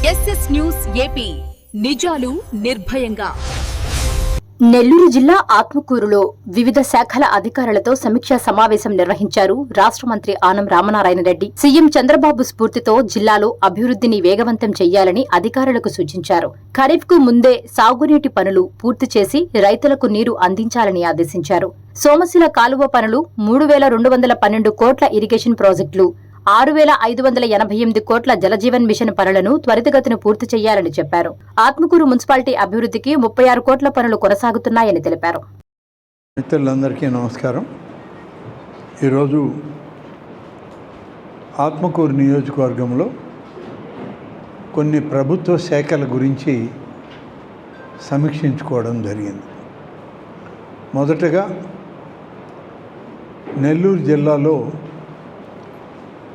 SS news AP నిజాలు నిర్భయంగా. నెల్లూరు జిల్లా ఆత్మకూరులో వివిధ శాఖల అధికారులతో సమీక్షా సమావేశం నిర్వహించారు రాష్ట్ర మంత్రి ఆనం రామనారాయణ రెడ్డి. సీఎం చంద్రబాబు స్ఫూర్తితో జిల్లాలో అభివృద్ధిని వేగవంతం చేయాలని అధికారులకు సూచించారు. ఖరీఫ్ కు ముందే సాగునీటి పనులు పూర్తి చేసి రైతులకు నీరు అందించాలని ఆదేశించారు. సోమశిల కాలువ పనులు 3,212 కోట్ల ఇరిగేషన్ ప్రాజెక్టులు, 6,588 కోట్ల జలజీవన్ మిషన్ పనులను త్వరితగతిన పూర్తి చేయాలని చెప్పారు. ఆత్మకూరు మున్సిపాలిటీ అభివృద్ధికి 36 కోట్ల పనులు కొనసాగుతున్నాయని తెలిపారు. మిత్రులందరికీ నమస్కారం. ఈరోజు ఆత్మకూరు నియోజకవర్గంలో కొన్ని ప్రభుత్వ శాఖల గురించి సమీక్షించుకోవడం జరిగింది. మొదటగా నెల్లూరు జిల్లాలో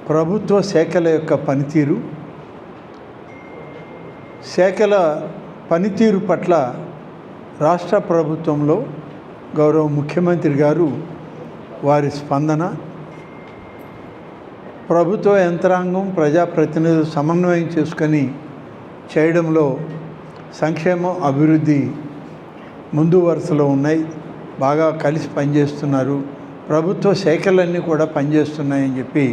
ప్రభుత్వ శాఖల యొక్క పనితీరు, శాఖల పనితీరు పట్ల రాష్ట్ర ప్రభుత్వంలో గౌరవ ముఖ్యమంత్రి గారు వారి స్పందన, ప్రభుత్వ యంత్రాంగం ప్రజాప్రతినిధులు సమన్వయం చేసుకొని చేయడంలో సంక్షేమం అభివృద్ధి ముందు వరుసలో ఉన్నాయి, బాగా కలిసి పనిచేస్తున్నారు, ప్రభుత్వ శాఖలన్నీ కూడా పనిచేస్తున్నాయని చెప్పి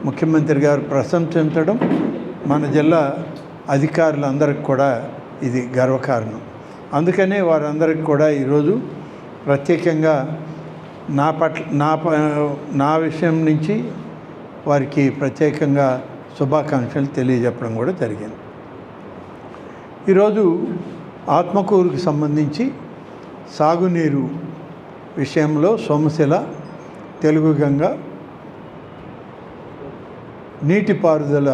ముఖ్యమంత్రి గారు ప్రశంసించడం మన జిల్లా అధికారులందరికీ కూడా ఇది గర్వకారణం. అందుకనే వారందరికీ కూడా ఈరోజు ప్రత్యేకంగా నా విషయం నుంచి వారికి ప్రత్యేకంగా శుభాకాంక్షలు తెలియజెప్పడం కూడా జరిగింది. ఈరోజు ఆత్మకూరుకి సంబంధించి సాగునీరు విషయంలో సోమశిల, తెలుగుగంగ, నీటిపారుదల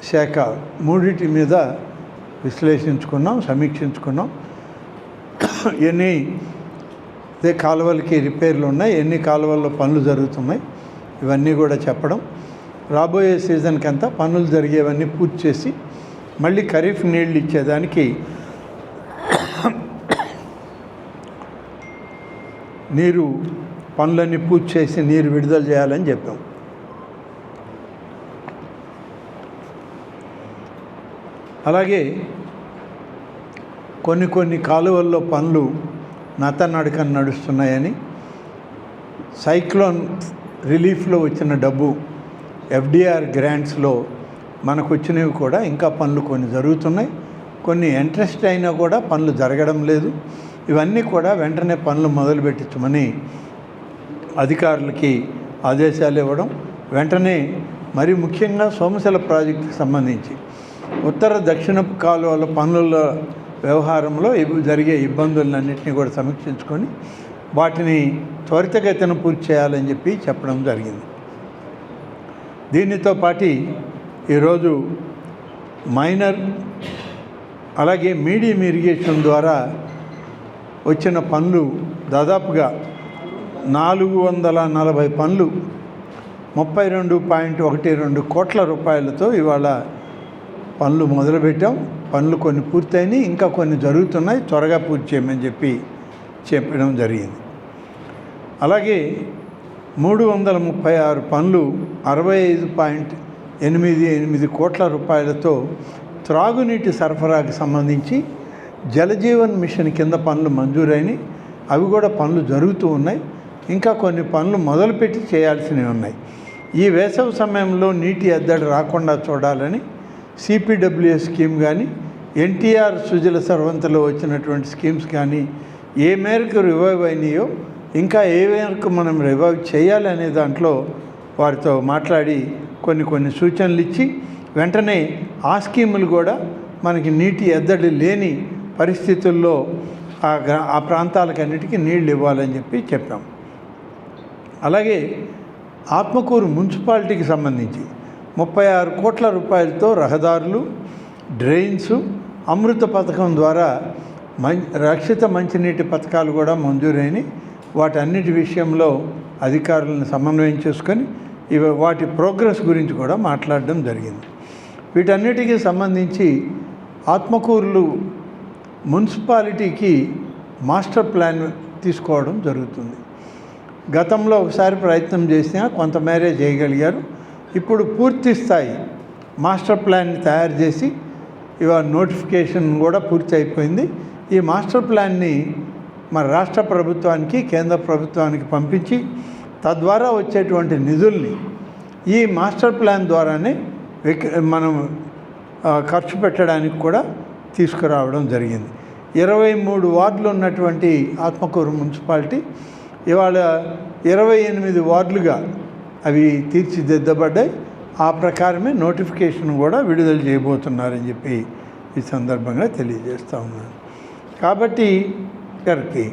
శాఖ మూడింటి మీద విశ్లేషించుకున్నాం, సమీక్షించుకున్నాం. ఎన్ని కాలువలకి రిపేర్లు ఉన్నాయి, ఎన్ని కాలువల్లో పనులు జరుగుతున్నాయి, ఇవన్నీ కూడా చెప్పడం, రాబోయే సీజన్కి అంతా పనులు జరిగేవన్నీ పూర్తి చేసి మళ్ళీ ఖరీఫ్ నీళ్ళు ఇచ్చేదానికి నీరు పనులన్నీ పూర్తి చేసి నీరు విడుదల చేయాలని చెప్పాం. అలాగే కొన్ని కాలువల్లో పనులు నత్తనడకన నడుస్తున్నాయని, సైక్లోన్ రిలీఫ్లో వచ్చిన డబ్బు ఎఫ్డిఆర్ గ్రాంట్స్లో మనకు వచ్చినవి కూడా ఇంకా పనులు కొన్ని జరుగుతున్నాయి, కొన్ని ఇంట్రెస్ట్ అయినా కూడా పనులు జరగడం లేదు. ఇవన్నీ కూడా వెంటనే పనులు మొదలుపెట్టించమని అధికారులకి ఆదేశాలు ఇవ్వడం, వెంటనే మరి ముఖ్యంగా సోమశిల ప్రాజెక్టుకి సంబంధించి ఉత్తర దక్షిణపు కాలువల పనుల వ్యవహారంలో జరిగే ఇబ్బందులన్నింటినీ కూడా సమీక్షించుకొని వాటిని త్వరితగతిన పూర్తి చేయాలని చెప్పి చెప్పడం జరిగింది. దీనితో పాటు ఈరోజు మైనర్ అలాగే మీడియం ఇరిగేషన్ ద్వారా వచ్చిన పనులు దాదాపుగా 440 పనులు 32.12 కోట్ల రూపాయలతో ఇవాళ పనులు మొదలుపెట్టాం. పనులు కొన్ని పూర్తయినాయి, ఇంకా కొన్ని జరుగుతున్నాయి, త్వరగా పూర్తి చేయమని చెప్పి చెప్పడం జరిగింది. అలాగే 336 పనులు 65.88 కోట్ల రూపాయలతో త్రాగునీటి సరఫరాకు సంబంధించి జలజీవన్ మిషన్ కింద పనులు మంజూరైనవి, అవి కూడా పనులు జరుగుతూ ఉన్నాయి. ఇంకా కొన్ని పనులు మొదలుపెట్టి చేయాల్సినవి ఉన్నాయి. ఈ వేసవి సమయంలో నీటి ఎద్దడి రాకుండా చూడాలని సిపిడబ్ల్యూఎస్ స్కీమ్ కానీ, ఎన్టీఆర్ సుజల సర్వంతలో వచ్చినటువంటి స్కీమ్స్ కానీ ఏ మేరకు రివైవ్ అయినాయో, ఇంకా ఏ మేరకు మనం రివైవ్ చేయాలనే దాంట్లో వారితో మాట్లాడి కొన్ని సూచనలు ఇచ్చి వెంటనే ఆ స్కీములు కూడా మనకి నీటి ఎద్దడి లేని పరిస్థితుల్లో ఆ ప్రాంతాలకన్నిటికీ నీళ్ళు ఇవ్వాలని చెప్పి చెప్పాం. అలాగే ఆత్మకూరు మున్సిపాలిటీకి సంబంధించి 36 కోట్ల రూపాయలతో రహదారులు, డ్రైన్స్, అమృత పథకం ద్వారా రక్షిత మంచినీటి పథకాలు కూడా మంజూరైనవి. వాటన్నిటి విషయంలో అధికారులను సమన్వయం చేసుకొని వాటి ప్రోగ్రెస్ గురించి కూడా మాట్లాడడం జరిగింది. వీటన్నిటికీ సంబంధించి ఆత్మకూరులు మున్సిపాలిటీకి మాస్టర్ ప్లాన్ తీసుకోవడం జరుగుతుంది. గతంలో ఒకసారి ప్రయత్నం చేసినా కొంతమేరే చేయగలిగారు. ఇప్పుడు పూర్తి స్థాయి మాస్టర్ ప్లాన్ తయారు చేసి ఇవాళ నోటిఫికేషన్ కూడా పూర్తి అయిపోయింది. ఈ మాస్టర్ ప్లాన్ని మన రాష్ట్ర ప్రభుత్వానికి కేంద్ర ప్రభుత్వానికి పంపించి తద్వారా వచ్చేటువంటి నిధుల్ని ఈ మాస్టర్ ప్లాన్ ద్వారానే మనం ఖర్చు పెట్టడానికి కూడా తీసుకురావడం జరిగింది. 23 వార్డులు ఉన్నటువంటి ఆత్మకూరు మున్సిపాలిటీ ఇవాళ 28 వార్డులుగా అవి తీర్చిదిద్దబడ్డాయి. ఆ ప్రకారమే నోటిఫికేషన్ కూడా విడుదల చేయబోతున్నారని చెప్పి ఈ సందర్భంగా తెలియజేస్తూ ఉన్నాను. కాబట్టి గారికి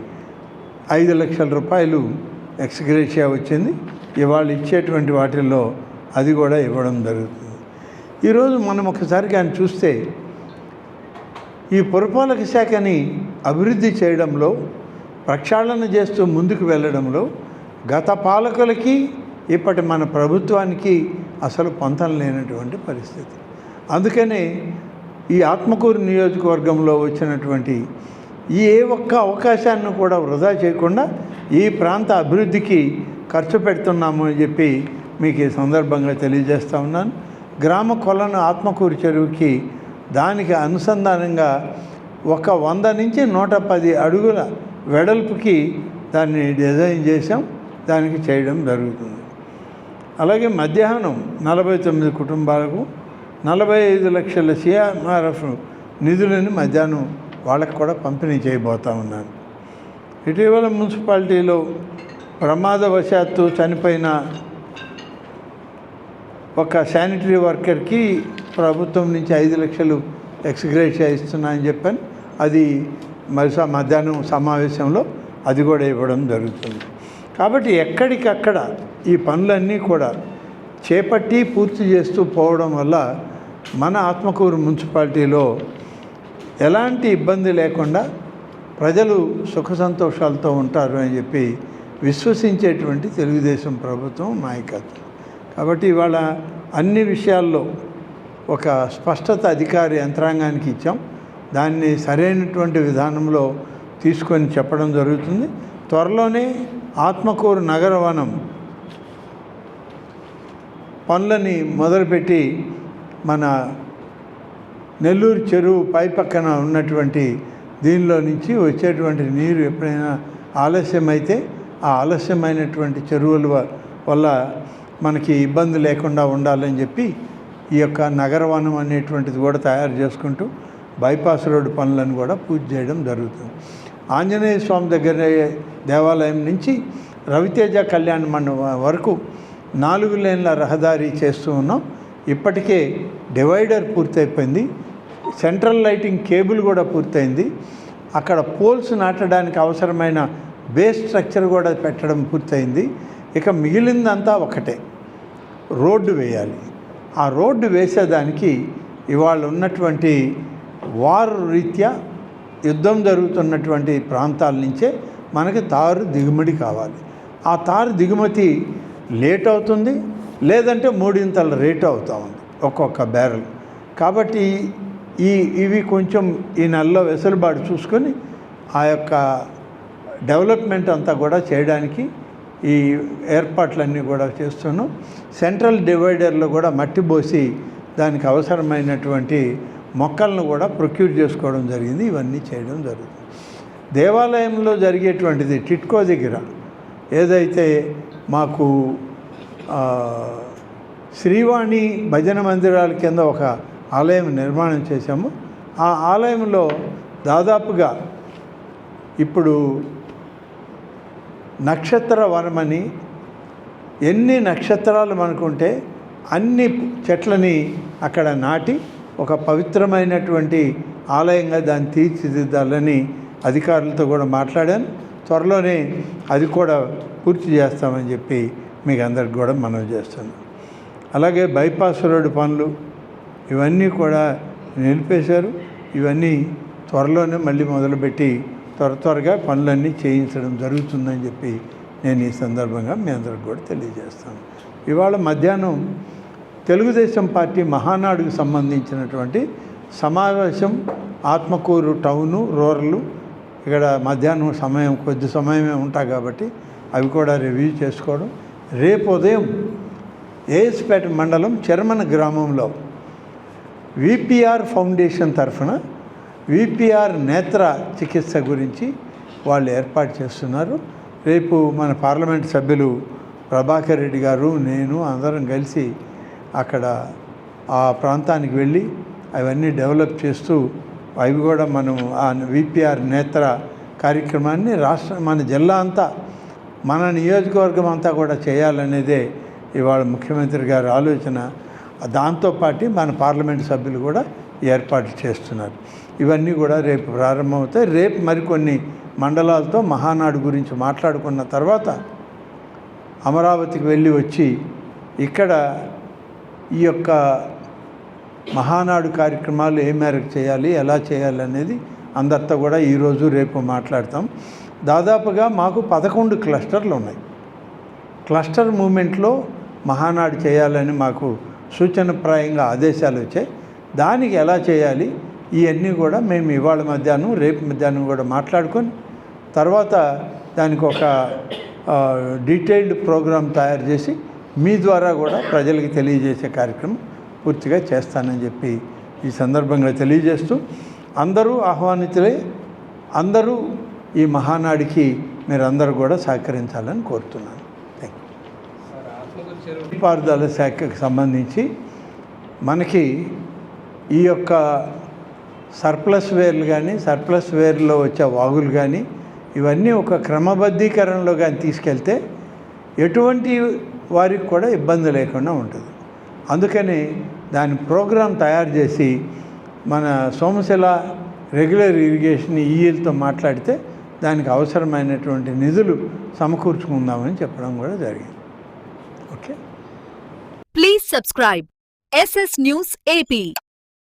5 లక్షల రూపాయలు ఎక్స్గ్రేషియా వచ్చింది. ఇవాళ ఇచ్చేటువంటి వాటిల్లో అది కూడా ఇవ్వడం జరుగుతుంది. ఈరోజు మనం ఒకసారి కానీ చూస్తే ఈ పురపాలక శాఖని అభివృద్ధి చేయడంలో ప్రక్షాళన చేస్తూ ముందుకు వెళ్ళడంలో గత పాలకులకి ఇప్పటి మన ప్రభుత్వానికి అసలు పొంతం లేనటువంటి పరిస్థితి. అందుకనే ఈ ఆత్మకూరు నియోజకవర్గంలో వచ్చినటువంటి ఏ ఒక్క అవకాశాన్ని కూడా వృధా చేయకుండా ఈ ప్రాంత అభివృద్ధికి ఖర్చు పెడుతున్నాము అని చెప్పి మీకు ఈ సందర్భంగా తెలియజేస్తూ ఉన్నాను. గ్రామ కొలను ఆత్మకూరు చెరువుకి దానికి అనుసంధానంగా 100 నుంచి 110 అడుగుల వెడల్పుకి దాన్ని డిజైన్ చేసాం, దానికి చేయడం జరుగుతుంది. అలాగే మధ్యాహ్నం 49 కుటుంబాలకు 45 లక్షల CRF నిధులను మధ్యాహ్నం వాళ్ళకు కూడా పంపిణీ చేయబోతా ఉన్నాను. ఇటీవల మున్సిపాలిటీలో ప్రమాదవశాత్తు చనిపోయిన ఒక శానిటరీ వర్కర్కి ప్రభుత్వం నుంచి 5 లక్షలు ఎక్స్గ్రేషియా ఇస్తున్నాయని చెప్పాను. అది మధ్యాహ్నం సమావేశంలో అది కూడా ఇవ్వడం జరుగుతుంది. కాబట్టి ఎక్కడికక్కడ ఈ పనులన్నీ కూడా చేపట్టి పూర్తి చేస్తూ పోవడం వల్ల మన ఆత్మకూరు మున్సిపాలిటీలో ఎలాంటి ఇబ్బంది లేకుండా ప్రజలు సుఖ సంతోషాలతో ఉంటారు అని చెప్పి విశ్వసించేటువంటి తెలుగుదేశం ప్రభుత్వం నాయకత్వం. కాబట్టి ఇవాళ అన్ని విషయాల్లో ఒక స్పష్టత అధికార యంత్రాంగానికి ఇచ్చాం. దాన్ని సరైనటువంటి విధానంలో తీసుకొని చెప్పడం జరుగుతుంది. త్వరలోనే ఆత్మకూరు నగరవనం పనులని మొదలుపెట్టి మన నెల్లూరు చెరువు పై పక్కన ఉన్నటువంటి దీనిలో నుంచి వచ్చేటువంటి నీరు ఎప్పుడైనా ఆలస్యమైతే ఆ ఆలస్యమైనటువంటి చెరువుల వల్ల మనకి ఇబ్బంది లేకుండా ఉండాలని చెప్పి ఈ యొక్క నగరవనం అనేటువంటిది కూడా తయారు చేసుకుంటూ బైపాస్ రోడ్డు పనులను కూడా పూర్తి చేయడం జరుగుతుంది. ఆంజనేయ స్వామి దగ్గర దేవాలయం నుంచి రవితేజ కళ్యాణ మండపం వరకు 4 లేన్ల రహదారి చేస్తూ ఉన్నాం. ఇప్పటికే డివైడర్ పూర్తయిపోయింది. సెంట్రల్ లైటింగ్ కేబుల్ కూడా పూర్తయింది. అక్కడ పోల్స్ నాటడానికి అవసరమైన బేస్ స్ట్రక్చర్ కూడా పెట్టడం పూర్తయింది. ఇక మిగిలిందంతా ఒకటే, రోడ్డు వేయాలి. ఆ రోడ్డు వేసేదానికి ఇవాళ ఉన్నటువంటి వారు రీత్యా యుద్ధం జరుగుతున్నటువంటి ప్రాంతాల నుంచే మనకి తారు దిగుమతి కావాలి. ఆ తారు దిగుమతి లేట్ అవుతుంది, లేదంటే 3 రేటు అవుతూ ఉంది ఒక్కొక్క బ్యారెల్. కాబట్టి ఇవి కొంచెం ఈ నెలలో వెసులుబాటు చూసుకొని ఆ యొక్క డెవలప్మెంట్ అంతా కూడా చేయడానికి ఈ ఏర్పాట్లన్నీ కూడా చేస్తున్నాం. సెంట్రల్ డివైడర్లో కూడా మట్టి పోసి దానికి అవసరమైనటువంటి మొక్కలను కూడా ప్రొక్యూర్ చేసుకోవడం జరిగింది. ఇవన్నీ చేయడం జరుగుతుంది. దేవాలయంలో జరిగేటువంటిది టిట్కో దగ్గర ఏదైతే మాకు శ్రీవాణి భజన మందిరాల కింద ఒక ఆలయం నిర్మాణం చేశాము. ఆ ఆలయంలో దాదాపుగా ఇప్పుడు నక్షత్ర వనమని ఎన్ని నక్షత్రాలు మనకుంటే అన్ని చెట్లని అక్కడ నాటి ఒక పవిత్రమైనటువంటి ఆలయంగా దాన్ని తీర్చిదిద్దాలని అధికారులతో కూడా మాట్లాడాను. త్వరలోనే అది కూడా పూర్తి చేస్తామని చెప్పి మీకు అందరికి కూడా మనవి చేస్తాను. అలాగే బైపాస్ రోడ్డు పనులు ఇవన్నీ కూడా నిలిపేశారు. ఇవన్నీ త్వరలోనే మళ్ళీ మొదలుపెట్టి త్వరగా పనులన్నీ చేయించడం జరుగుతుందని చెప్పి నేను ఈ సందర్భంగా మీ అందరికి కూడా తెలియజేస్తాను. ఇవాళ మధ్యాహ్నం తెలుగుదేశం పార్టీ మహానాడుకు సంబంధించినటువంటి సమావేశం ఆత్మకూరు టౌను రూరల్ ఇక్కడ మధ్యాహ్నం కొద్ది సమయమే ఉంటాయి కాబట్టి అవి కూడా రివ్యూ చేసుకోవడం. రేపు ఉదయం ఏఎస్పేట మండలం చెర్మన గ్రామంలో విపిఆర్ ఫౌండేషన్ తరఫున విపిఆర్ నేత్ర చికిత్స గురించి వాళ్ళు ఏర్పాటు చేస్తున్నారు. రేపు మన పార్లమెంట్ సభ్యులు ప్రభాకర్ రెడ్డి గారు, నేను అందరం కలిసి అక్కడ ఆ ప్రాంతానికి వెళ్ళి అవన్నీ డెవలప్ చేస్తూ అవి కూడా మనం ఆ విపిఆర్ నేత్ర కార్యక్రమాన్ని మన జిల్లా అంతా, మన నియోజకవర్గం అంతా కూడా చేయాలనేదే ఇవాళ ముఖ్యమంత్రి గారి ఆలోచన. దాంతోపాటు మన పార్లమెంట్ సభ్యులు కూడా ఏర్పాటు చేస్తున్నారు. ఇవన్నీ కూడా రేపు ప్రారంభమవుతాయి. రేపు మరికొన్ని మండలాలతో మహానాడు గురించి మాట్లాడుకున్న తర్వాత అమరావతికి వెళ్ళి వచ్చి ఇక్కడ ఈ యొక్క మహానాడు కార్యక్రమాలు ఏ మేరకు చేయాలి, ఎలా చేయాలి అనేది అందరితో కూడా ఈరోజు రేపు మాట్లాడతాం. దాదాపుగా మాకు 11 క్లస్టర్లు ఉన్నాయి. క్లస్టర్ మూమెంట్లో మహానాడు చేయాలని మాకు సూచనప్రాయంగా ఆదేశాలు వచ్చాయి. దానికి ఎలా చేయాలి ఇవన్నీ కూడా మేము ఇవాళ మధ్యాహ్నం, రేపు మధ్యాహ్నం కూడా మాట్లాడుకొని తర్వాత దానికి ఒక డీటెయిల్డ్ ప్రోగ్రాం తయారు చేసి మీ ద్వారా కూడా ప్రజలకు తెలియజేసే కార్యక్రమం పూర్తిగా చేస్తానని చెప్పి ఈ సందర్భంగా తెలియజేస్తూ, అందరూ ఆహ్వానితులే, అందరూ ఈ మహానాడికి మీరందరూ కూడా సహకరించాలని కోరుతున్నాను. Thank you. నీటిపారుదల శాఖకు సంబంధించి మనకి ఈ యొక్క సర్ప్లస్ వేర్లు కానీ, సర్ప్లస్ వేర్లో వచ్చే వాగులు కానీ ఇవన్నీ ఒక క్రమబద్ధీకరణలో కానీ తీసుకెళ్తే ఎటువంటి వారికి కూడా ఇబ్బంది లేకుండా ఉంటుంది. అందుకని దాని ప్రోగ్రాం తయారు చేసి మన సోమశిల రెగ్యులర్ ఇరిగేషన్ ఈఎల్తో మాట్లాడితే దానికి అవసరమైనటువంటి నిధులు సమకూర్చుకుందామని చెప్పడం కూడా జరిగింది. Okay. Please subscribe SS News AP.